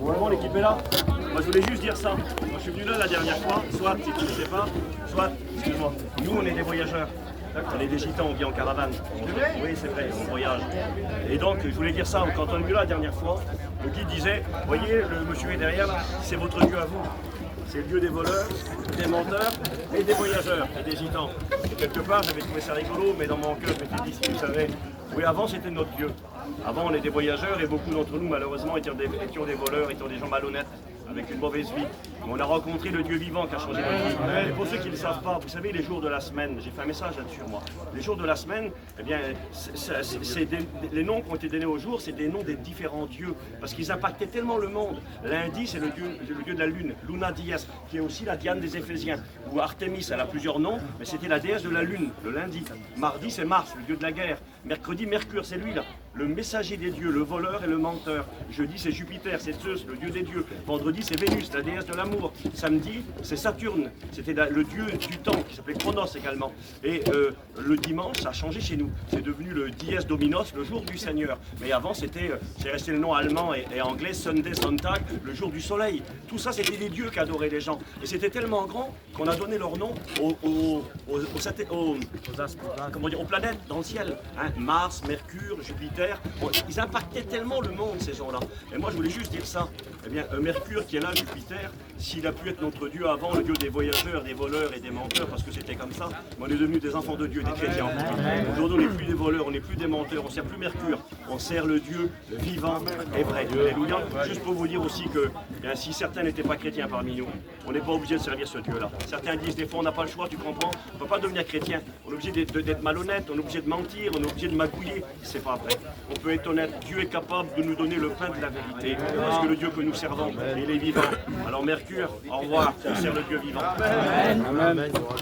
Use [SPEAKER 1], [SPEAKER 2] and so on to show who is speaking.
[SPEAKER 1] Bon, l'équipe est là. Moi, je voulais juste dire ça. Moi, je suis venu là la dernière fois, soit, si tu ne sais pas, soit, excuse-moi, nous, on est des voyageurs. On est des gitans, on vit en caravane. Oui, c'est vrai, on voyage. Et donc, je voulais dire ça, quand on est venu là la dernière fois, le guide disait, voyez, le monsieur est derrière là, c'est votre Dieu à vous. C'est le Dieu des voleurs, des menteurs et des voyageurs et des gitans. Et quelque part, j'avais trouvé ça rigolo, mais dans mon cœur, je m'étais dit, si vous savez, oui, avant c'était notre Dieu. Avant, on était voyageurs et beaucoup d'entre nous, malheureusement, étions des voleurs, étions des gens malhonnêtes, avec une mauvaise vie. Mais on a rencontré le Dieu vivant qui a changé notre vie. Et pour ceux qui ne le savent pas, vous savez, les jours de la semaine, j'ai fait un message là-dessus, moi. Les jours de la semaine, eh bien, les noms qui ont été donnés aux jours, c'est des noms des différents dieux, parce qu'ils impactaient tellement le monde. Lundi, c'est le dieu de la lune, Luna Dies, qui est aussi la Diane des Éphésiens. Ou Artémis, elle a plusieurs noms, mais c'était la déesse de la lune, le lundi. Mardi, c'est Mars, le dieu de la guerre. Mercredi, Mercure, c'est lui là, le messager des dieux, le voleur et le menteur. Jeudi, c'est Jupiter, c'est Zeus, le dieu des dieux. Vendredi, c'est Vénus, la déesse de l'amour. Samedi, c'est Saturne, c'était le dieu du temps, qui s'appelait Chronos également. Et le dimanche, ça a changé chez nous. C'est devenu le Dies Dominos, le jour du Seigneur. Mais avant, c'est resté le nom allemand et anglais, Sunday, Sonntag, le jour du soleil. Tout ça, c'était des dieux qu'adoraient les gens. Et c'était tellement grand qu'on a donné leur nom aux planètes dans le ciel. Hein, Mars, Mercure, Jupiter. Bon, ils impactaient tellement le monde, ces gens-là. Et moi, je voulais juste dire ça. Eh bien, Mercure qui est là, Jupiter, s'il a pu être notre Dieu avant, le Dieu des voyageurs, des voleurs et des menteurs, parce que c'était comme ça, on est devenus des enfants de Dieu, des chrétiens. Aujourd'hui, on n'est plus des voleurs, on n'est plus des menteurs, on ne sert plus Mercure, on sert le Dieu vivant et vrai. Alléluia. Juste pour vous dire aussi que bien, si certains n'étaient pas chrétiens parmi nous, on n'est pas obligé de servir ce Dieu-là. Certains disent des fois, on n'a pas le choix, tu comprends, on ne peut pas devenir chrétien. On est obligé d'être malhonnête, on est obligé de mentir, on est obligé de magouiller. C'est pas vrai. On peut être honnête. Dieu est capable de nous donner le pain de la vérité, parce que le Dieu que nous servons, il est vivant. Alors Mercure, au revoir, on sert le Dieu vivant.
[SPEAKER 2] Amen.